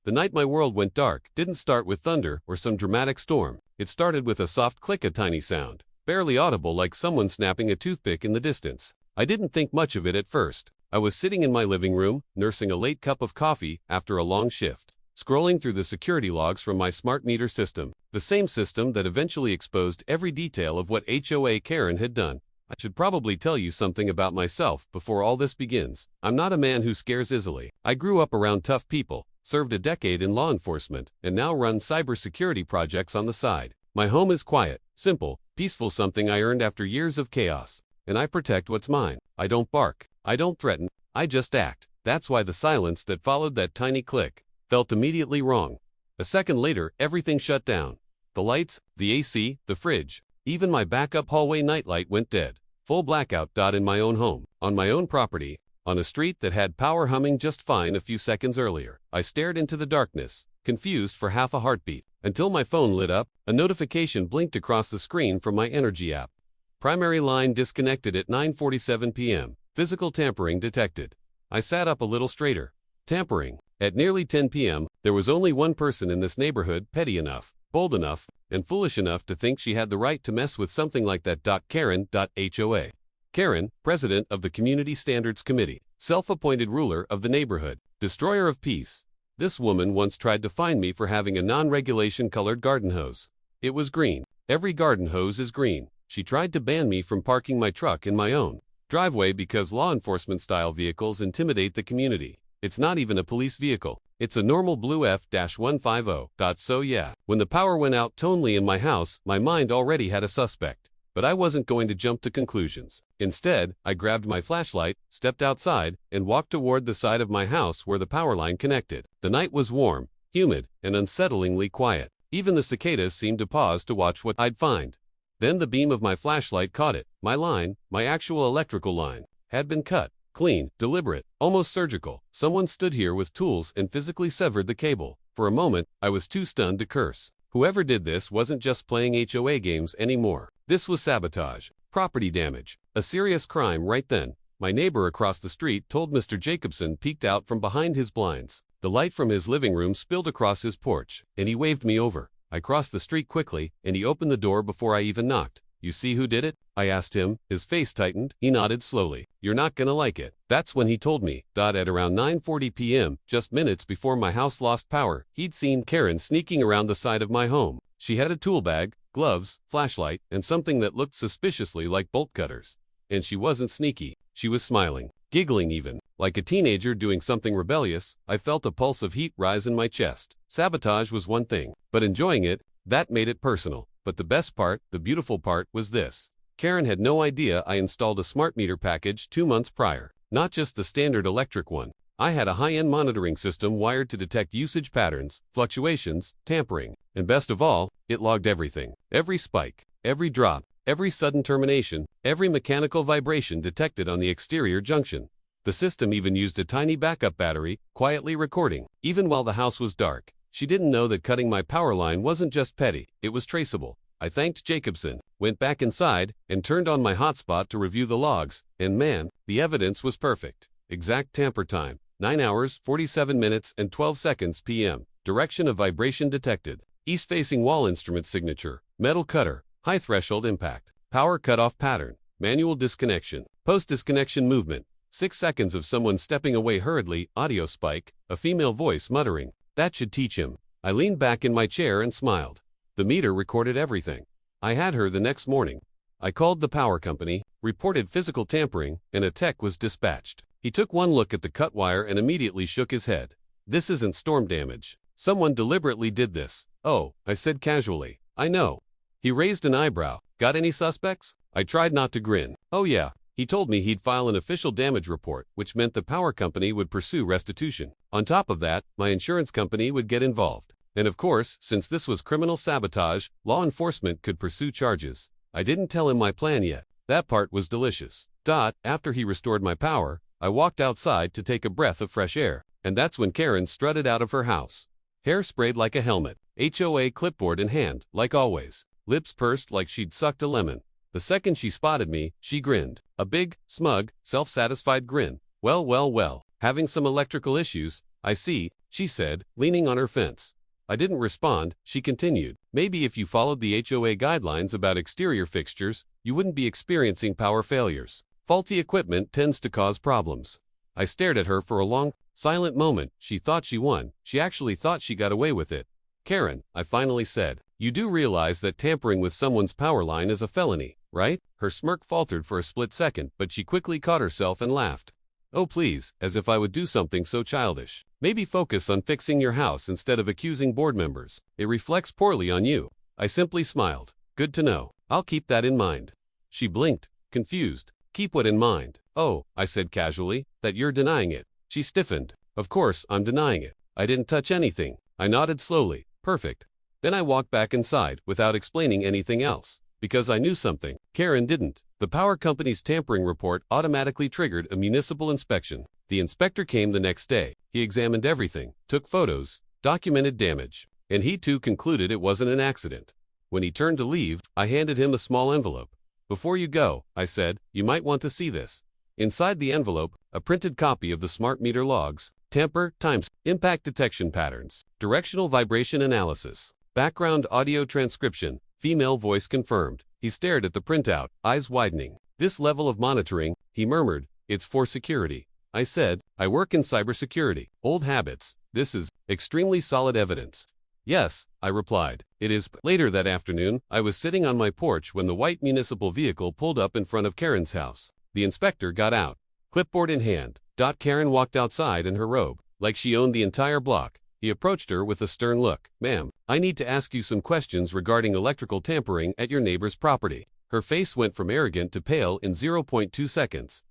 The night my world went dark didn't start with thunder or some dramatic storm. It started with a soft click, a tiny sound, barely audible, like someone snapping a toothpick in the distance. I didn't think much of it at first. I was sitting in my living room, nursing a late cup of coffee after a long shift, scrolling through the security logs from my smart meter system, the same system that eventually exposed every detail of what HOA Karen had done. I should probably tell you something about myself before all this begins. I'm not a man who scares easily. I grew up around tough people, served a decade in law enforcement, and now run cybersecurity projects on the side. My home is quiet, simple, peaceful, something I earned after years of chaos. And I protect what's mine. I don't bark. I don't threaten. I just act. That's why the silence that followed that tiny click felt immediately wrong. A second later, everything shut down. The lights, the AC, the fridge, even my backup hallway nightlight went dead. Full blackout. In my own home, on my own property, on a street that had power humming just fine a few seconds earlier. I stared into the darkness, confused for half a heartbeat, until my phone lit up. A notification blinked across the screen from my Energy app. Primary line disconnected at 9:47 p.m. Physical tampering detected. I sat up a little straighter. Tampering. At nearly 10 p.m., there was only one person in this neighborhood petty enough, bold enough, and foolish enough to think she had the right to mess with something like that. Karen. HOA. Karen, president of the Community Standards Committee, self-appointed ruler of the neighborhood, destroyer of peace. This woman once tried to fine me for having a non-regulation colored garden hose. It was green. Every garden hose is green. She tried to ban me from parking my truck in my own driveway because law enforcement-style vehicles intimidate the community. It's not even a police vehicle. It's a normal blue F-150. So yeah, when the power went out totally in my house, my mind already had a suspect. But I wasn't going to jump to conclusions. Instead, I grabbed my flashlight, stepped outside, and walked toward the side of my house where the power line connected. The night was warm, humid, and unsettlingly quiet. Even the cicadas seemed to pause to watch what I'd find. Then the beam of my flashlight caught it. My line, my actual electrical line, had been cut. Clean, deliberate, almost surgical. Someone stood here with tools and physically severed the cable. For a moment, I was too stunned to curse. Whoever did this wasn't just playing HOA games anymore. This was sabotage, property damage, a serious crime. Right then, my neighbor across the street told Mr. Jacobson peeked out from behind his blinds. The light from his living room spilled across his porch, and he waved me over. I crossed the street quickly, and he opened the door before I even knocked. You see who did it? I asked him. His face tightened. He nodded slowly. You're not gonna like it. That's when he told me. At around 9:40 p.m., just minutes before my house lost power, he'd seen Karen sneaking around the side of my home. She had a tool bag, gloves, flashlight, and something that looked suspiciously like bolt cutters. And she wasn't sneaky. She was smiling, giggling even. Like a teenager doing something rebellious. I felt a pulse of heat rise in my chest. Sabotage was one thing, but enjoying it, that made it personal. But the best part, the beautiful part, was this. Karen had no idea I installed a smart meter package 2 months prior. Not just the standard electric one. I had a high-end monitoring system wired to detect usage patterns, fluctuations, tampering, and best of all, it logged everything. Every spike, every drop, every sudden termination, every mechanical vibration detected on the exterior junction. The system even used a tiny backup battery, quietly recording, even while the house was dark. She didn't know that cutting my power line wasn't just petty, it was traceable. I thanked Jacobson, went back inside, and turned on my hotspot to review the logs, and man, the evidence was perfect. Exact tamper time, 9 hours, 47 minutes, and 12 seconds p.m. Direction of vibration detected. East-facing wall instrument signature, metal cutter, high threshold impact, power cutoff pattern, manual disconnection, post-disconnection movement, 6 seconds of someone stepping away hurriedly, audio spike, a female voice muttering. That should teach him. I leaned back in my chair and smiled. The meter recorded everything. I had her the next morning. I called the power company, reported physical tampering, and a tech was dispatched. He took one look at the cut wire and immediately shook his head. This isn't storm damage. Someone deliberately did this. Oh, I said casually. I know. He raised an eyebrow. Got any suspects? I tried not to grin. Oh yeah. He told me he'd file an official damage report, which meant the power company would pursue restitution. On top of that, my insurance company would get involved. And of course, since this was criminal sabotage, law enforcement could pursue charges. I didn't tell him my plan yet. That part was delicious. After he restored my power, I walked outside to take a breath of fresh air. And that's when Karen strutted out of her house. Hair sprayed like a helmet. HOA clipboard in hand, like always. Lips pursed like she'd sucked a lemon. The second she spotted me, she grinned. A big, smug, self-satisfied grin. Well, having some electrical issues, I see. she said, leaning on her fence. I didn't respond. She continued, maybe if you followed the HOA guidelines about exterior fixtures, you wouldn't be experiencing power failures. Faulty equipment tends to cause problems. I stared at her for a long, silent moment. She thought she won. She actually thought she got away with it. Karen, I finally said, you do realize that tampering with someone's power line is a felony, right? Her smirk faltered for a split second, but she quickly caught herself and laughed. Oh please, as if I would do something so childish. Maybe focus on fixing your house instead of accusing board members. It reflects poorly on you. I simply smiled. Good to know. I'll keep that in mind. She blinked, confused. Keep what in mind? Oh, I said casually, that you're denying it. She stiffened. Of course, I'm denying it. I didn't touch anything. I nodded slowly. Perfect. Then I walked back inside without explaining anything else. Because I knew something. Karen didn't. The power company's tampering report automatically triggered a municipal inspection. The inspector came the next day. He examined everything, took photos, documented damage, and he too concluded it wasn't an accident. When he turned to leave, I handed him a small envelope. Before you go, I said, you might want to see this. Inside the envelope, a printed copy of the smart meter logs, tamper, times, impact detection patterns, directional vibration analysis, background audio transcription, female voice confirmed. He stared at the printout, eyes widening. This level of monitoring, he murmured, it's for security. I said, I work in cybersecurity. Old habits. This is extremely solid evidence. Yes, I replied. It is. Later that afternoon, I was sitting on my porch when the white municipal vehicle pulled up in front of Karen's house. The inspector got out, clipboard in hand. Karen walked outside in her robe, like she owned the entire block. He approached her with a stern look. Ma'am, I need to ask you some questions regarding electrical tampering at your neighbor's property. Her face went from arrogant to pale in 0.2 seconds.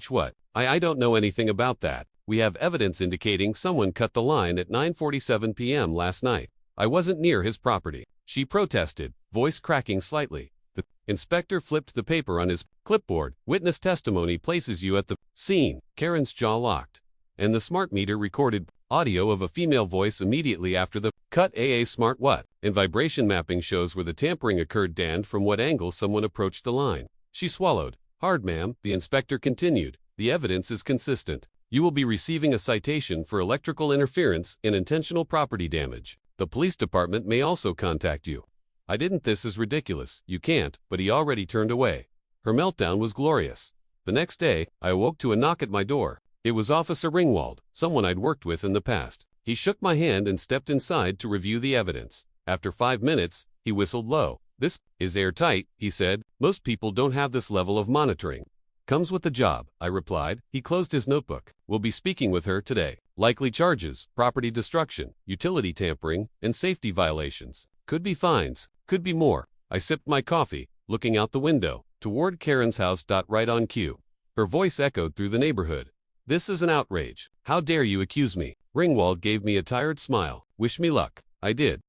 What? I don't know anything about that. We have evidence indicating someone cut the line at 9:47 p.m. last night. I wasn't near his property. She protested, voice cracking slightly. The inspector flipped the paper on his clipboard. Witness testimony places you at the scene. Karen's jaw locked. And the smart meter recorded audio of a female voice immediately after the cut. Smart what? And vibration mapping shows where the tampering occurred and from what angle someone approached the line. She swallowed. Hard, ma'am, the inspector continued. The evidence is consistent. You will be receiving a citation for electrical interference and intentional property damage. The police department may also contact you. I didn't. This is ridiculous. You can't, but he already turned away. Her meltdown was glorious. The next day, I awoke to a knock at my door. It was Officer Ringwald, someone I'd worked with in the past. He shook my hand and stepped inside to review the evidence. After 5 minutes, he whistled low. This is airtight, he said. Most people don't have this level of monitoring. Comes with the job, I replied. He closed his notebook. We'll be speaking with her today. Likely charges, property destruction, utility tampering, and safety violations. Could be fines, could be more. I sipped my coffee, looking out the window, toward Karen's house. Right on cue. Her voice echoed through the neighborhood. This is an outrage. How dare you accuse me? Ringwald gave me a tired smile. Wish me luck. I did.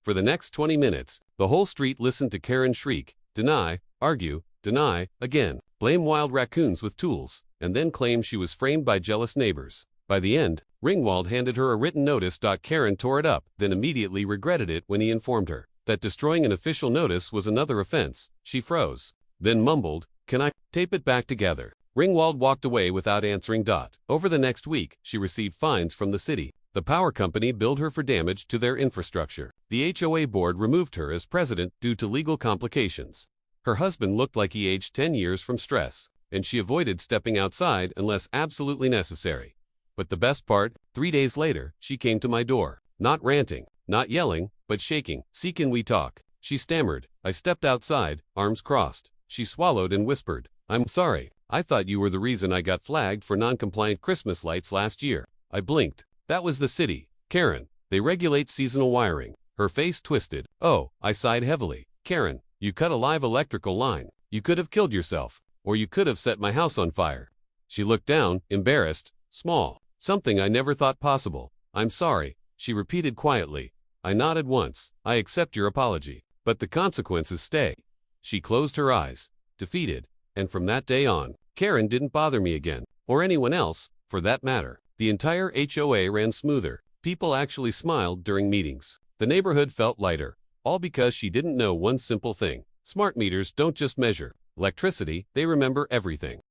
For the next 20 minutes, the whole street listened to Karen shriek, deny, argue, deny, again, blame wild raccoons with tools, and then claim she was framed by jealous neighbors. By the end, Ringwald handed her a written notice. Karen tore it up, then immediately regretted it when he informed her that destroying an official notice was another offense. She froze, then mumbled, can I tape it back together? Ringwald walked away without answering. Over the next week, she received fines from the city. The power company billed her for damage to their infrastructure. The HOA board removed her as president due to legal complications. Her husband looked like he aged 10 years from stress, and she avoided stepping outside unless absolutely necessary. But the best part, 3 days later, she came to my door. Not ranting, not yelling, but shaking. See, can we talk? She stammered. I stepped outside, arms crossed. She swallowed and whispered, I'm sorry. I thought you were the reason I got flagged for non-compliant Christmas lights last year. I blinked. That was the city. Karen, they regulate seasonal wiring. Her face twisted. Oh, I sighed heavily. Karen, you cut a live electrical line. You could have killed yourself, or you could have set my house on fire. She looked down, embarrassed, small, something I never thought possible. I'm sorry, she repeated quietly. I nodded once. I accept your apology, but the consequences stay. She closed her eyes, defeated, and from that day on, Karen didn't bother me again, or anyone else, for that matter. The entire HOA ran smoother. People actually smiled during meetings. The neighborhood felt lighter, all because she didn't know one simple thing. Smart meters don't just measure electricity, they remember everything.